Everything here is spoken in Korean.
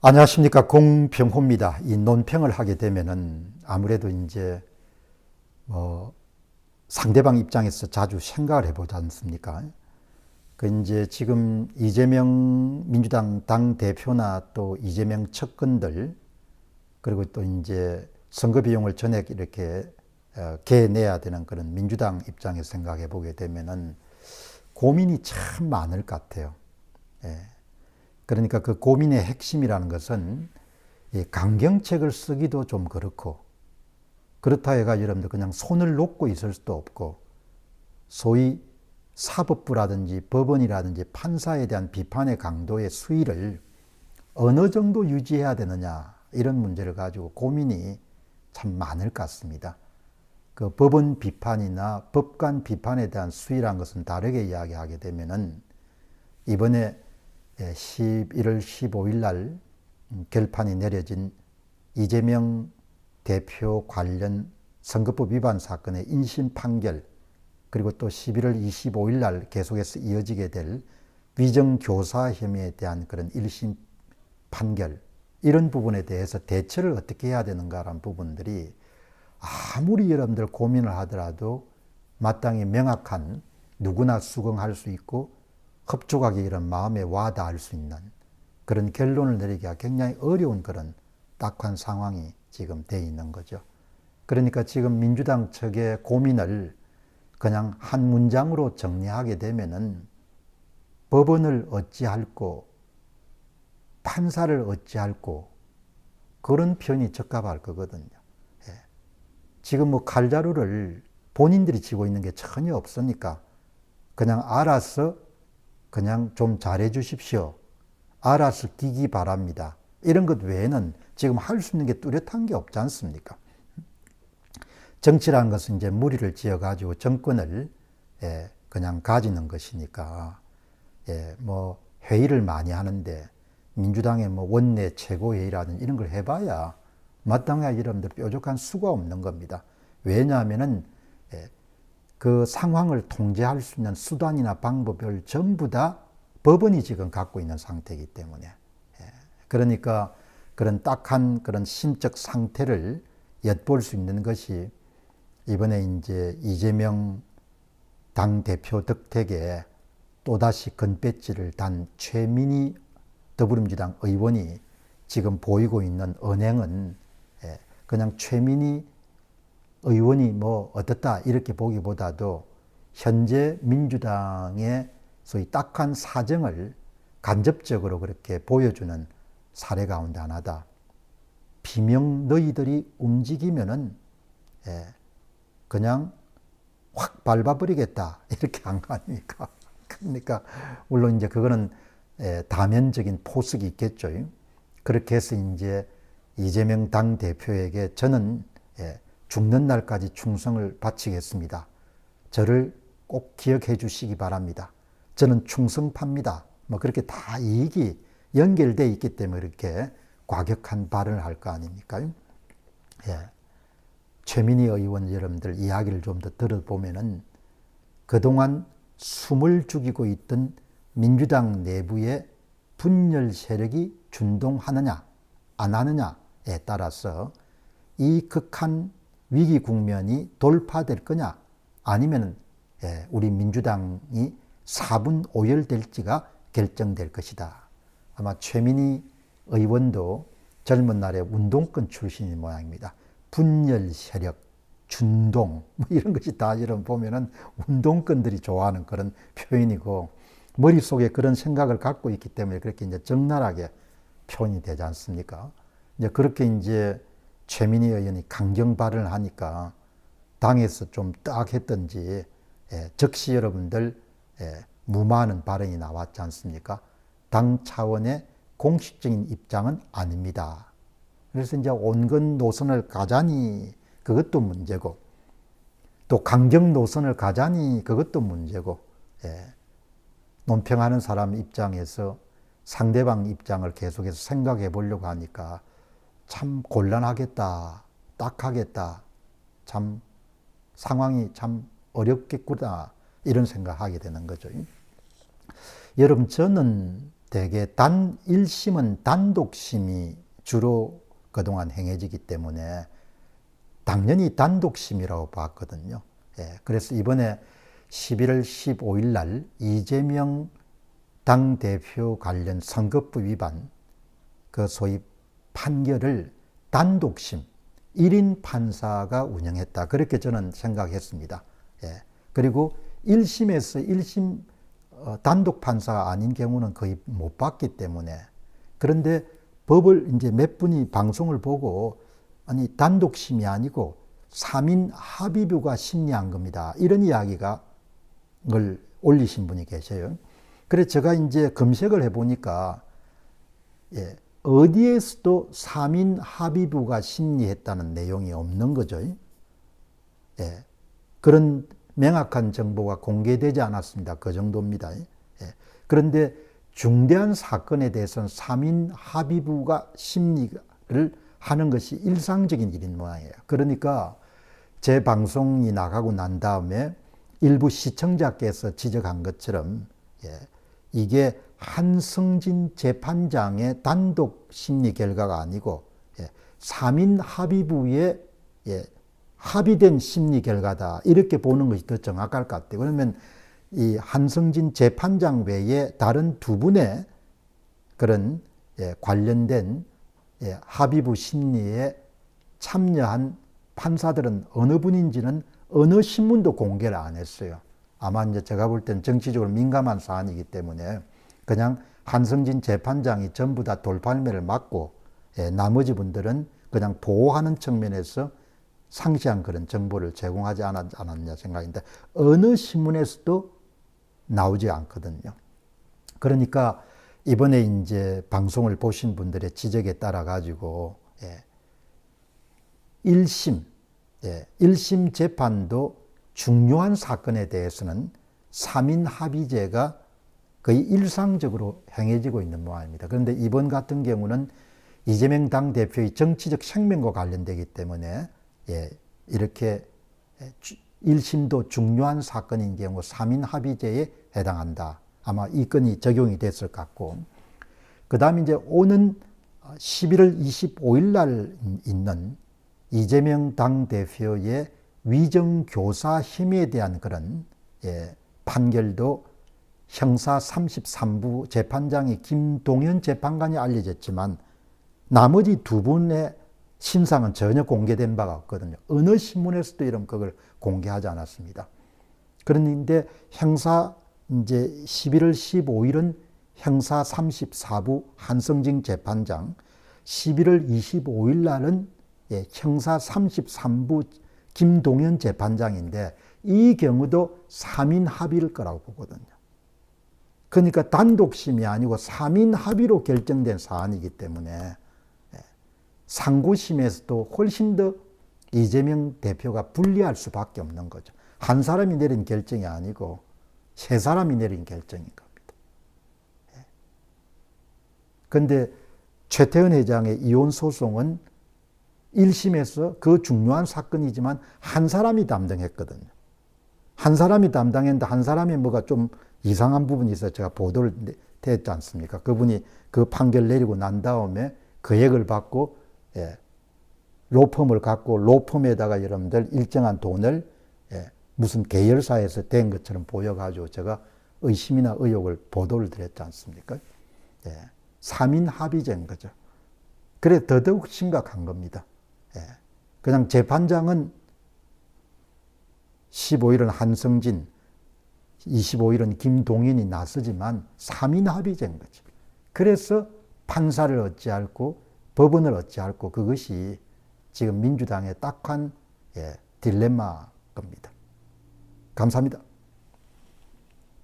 안녕하십니까. 공병호입니다. 이 논평을 하게 되면은 아무래도 이제 뭐 상대방 입장에서 자주 생각을 해보지 않습니까? 그 이제 지금 이재명 민주당 당 대표나 또 이재명 측근들 그리고 또 이제 선거 비용을 전액 이렇게 개내야 되는 그런 민주당 입장에서 생각해 보게 되면은 고민이 참 많을 것 같아요. 예. 그러니까 그 고민의 핵심이라는 것은 이 강경책을 쓰기도 좀 그렇고, 그렇다 해가 여러분들 그냥 손을 놓고 있을 수도 없고, 소위 사법부라든지 법원이라든지 판사에 대한 비판의 강도의 수위를 어느 정도 유지해야 되느냐, 이런 문제를 가지고 고민이 참 많을 것 같습니다. 그 법원 비판이나 법관 비판에 대한 수위라는 것은 다르게 이야기하게 되면은 이번에 11월 15일 날 결판이 내려진 이재명 대표 관련 선거법 위반 사건의 1심 판결, 그리고 또 11월 25일 날 계속해서 이어지게 될 위정교사 혐의에 대한 그런 1심 판결, 이런 부분에 대해서 대처를 어떻게 해야 되는가라는 부분들이 아무리 여러분들 고민을 하더라도 마땅히 명확한, 누구나 수긍할 수 있고 흡족하게 이런 마음에 와닿을 수 있는 그런 결론을 내리기가 굉장히 어려운 그런 딱한 상황이 지금 돼 있는 거죠. 그러니까 지금 민주당 측의 고민을 그냥 한 문장으로 정리하게 되면은 법원을 어찌할꼬, 판사를 어찌할꼬, 그런 표현이 적합할 거거든요. 예. 지금 뭐 칼자루를 본인들이 쥐고 있는 게 전혀 없으니까 그냥 알아서 그냥 좀 잘해 주십시오. 알아서 끼기 바랍니다. 이런 것 외에는 지금 할 수 있는 게 뚜렷한 게 없지 않습니까? 정치라는 것은 이제 무리를 지어가지고 정권을 그냥 가지는 것이니까, 뭐 회의를 많이 하는데 민주당의 뭐 원내 최고회의라든지 이런 걸 해봐야 마땅하게 여러분들 뾰족한 수가 없는 겁니다. 왜냐하면은 그 상황을 통제할 수 있는 수단이나 방법을 전부 다 법원이 지금 갖고 있는 상태이기 때문에, 그러니까 그런 딱한 그런 심적 상태를 엿볼 수 있는 것이 이번에 이제 이재명 당 대표 덕택에 또다시 건배지를 단 최민희 더불어민주당 의원이 지금 보이고 있는 언행은 그냥 최민희 의원이 뭐 어떻다 이렇게 보기보다도 현재 민주당의 소위 딱한 사정을 간접적으로 그렇게 보여주는 사례 가운데 하나다. 비명 너희들이 움직이면은 그냥 확 밟아버리겠다 이렇게 한 거 아닙니까? 그러니까 물론 이제 그거는 다면적인 포석이 있겠죠. 그렇게 해서 이제 이재명 당 대표에게 저는 죽는 날까지 충성을 바치겠습니다. 저를 꼭 기억해 주시기 바랍니다. 저는 충성파입니다. 뭐 그렇게 다 이익이 연결되어 있기 때문에 이렇게 과격한 발언을 할 거 아닙니까? 최민희 의원 여러분들 이야기를 좀 더 들어보면은 그동안 숨을 죽이고 있던 민주당 내부의 분열 세력이 준동하느냐 안 하느냐에 따라서 이 극한 위기 국면이 돌파될 거냐 아니면 우리 민주당이 4분 오열될지가 결정될 것이다. 아마 최민희 의원도 젊은 날에 운동권 출신인 모양입니다. 분열 세력, 준동 뭐 이런 것이 다 이런 보면은 운동권들이 좋아하는 그런 표현이고 머릿속에 그런 생각을 갖고 있기 때문에 그렇게 이제 적나라하게 표현이 되지 않습니까? 이제 그렇게 이제 최민희 의원이 강경 발언을 하니까 당에서 좀 딱했던지 즉시 여러분들 무마하는 발언이 나왔지 않습니까? 당 차원의 공식적인 입장은 아닙니다. 그래서 이제 온건 노선을 가자니 그것도 문제고 또 강경 노선을 가자니 그것도 문제고, 논평하는 사람 입장에서 상대방 입장을 계속해서 생각해 보려고 하니까 참 곤란하겠다, 딱하겠다, 참 상황이 참 어렵겠구나 이런 생각하게 되는 거죠. 여러분 저는 대개 단 1심은 단독심이 주로 그동안 행해지기 때문에 당연히 단독심이라고 봤거든요. 예, 그래서 이번에 11월 15일 날 이재명 당대표 관련 선거법 위반 그 소위 판결을 단독심 1인 판사가 운영했다. 그렇게 저는 생각했습니다. 예. 그리고 1심에서 1심 단독 판사가 아닌 경우는 거의 못 봤기 때문에 그런데 법을 이제 몇 분이 방송을 보고 아니 단독심이 아니고 3인 합의부가 심리한 겁니다. 이런 이야기가 걸 올리신 분이 계셔요. 그래서 제가 이제 검색을 해보니까 예, 어디에서도 3인 합의부가 심리했다는 내용이 없는 거죠. 예, 그런 명확한 정보가 공개되지 않았습니다. 그 정도입니다. 예, 그런데 중대한 사건에 대해서는 3인 합의부가 심리를 하는 것이 일상적인 일인 모양이에요. 그러니까 제 방송이 나가고 난 다음에 일부 시청자께서 지적한 것처럼 예, 이게 한성진 재판장의 단독 심리 결과가 아니고 예, 3인 합의부의 예, 합의된 심리 결과다. 이렇게 보는 것이 더 정확할 것 같아요. 그러면 이 한성진 재판장 외에 다른 두 분의 그런 예, 관련된 예, 합의부 심리에 참여한 판사들은 어느 분인지는 어느 신문도 공개를 안 했어요. 아마 이제 제가 볼 때는 정치적으로 민감한 사안이기 때문에 그냥 한성진 재판장이 전부 다 돌팔매를 맞고 예, 나머지 분들은 그냥 보호하는 측면에서 상시한 그런 정보를 제공하지 않았냐 생각인데 어느 신문에서도 나오지 않거든요. 그러니까 이번에 이제 방송을 보신 분들의 지적에 따라 가지고 예, 1심, 예, 1심 재판도 중요한 사건에 대해서는 3인 합의제가 거의 일상적으로 행해지고 있는 모양입니다. 그런데 이번 같은 경우는 이재명 당대표의 정치적 생명과 관련되기 때문에 예, 이렇게 1심도 중요한 사건인 경우 3인 합의제에 해당한다. 아마 이 건이 적용이 됐을 것 같고 그 다음에 이제 오는 11월 25일 날 있는 이재명 당대표의 위정교사 혐의에 대한 그런 예, 판결도 형사 33부 재판장이 김동연 재판관이 알려졌지만 나머지 두 분의 신상은 전혀 공개된 바가 없거든요. 어느 신문에서도 이런 그걸 공개하지 않았습니다. 그런데 형사 이제 11월 15일은 형사 34부 한성진 재판장, 11월 25일 날은 예, 형사 33부 김동연 재판장인데 이 경우도 3인 합의일 거라고 보거든요. 그러니까 단독심이 아니고 3인 합의로 결정된 사안이기 때문에 상고심에서도 훨씬 더 이재명 대표가 불리할 수밖에 없는 거죠. 한 사람이 내린 결정이 아니고 세 사람이 내린 결정인 겁니다. 그런데 최태원 회장의 이혼 소송은 1심에서 그 중요한 사건이지만 한 사람이 담당했거든요. 한 사람이 담당했는데 한 사람이 뭐가 좀 이상한 부분이 있어서 제가 보도를 했지 않습니까? 그분이 그 판결 내리고 난 다음에 거액을 받고 예, 로펌을 갖고 로펌에다가 여러분들 일정한 돈을 예, 무슨 계열사에서 된 것처럼 보여가지고 제가 의심이나 의혹을 보도를 드렸지 않습니까? 예, 3인 합의제인 거죠. 그래 더더욱 심각한 겁니다. 예, 그냥 재판장은 15일은 한성진, 25일은 김동연이 나서지만 3인 합의제인 거죠. 그래서 판사를 어찌할고 법원을 어찌할고 그것이 지금 민주당의 딱한 딜레마 겁니다. 감사합니다.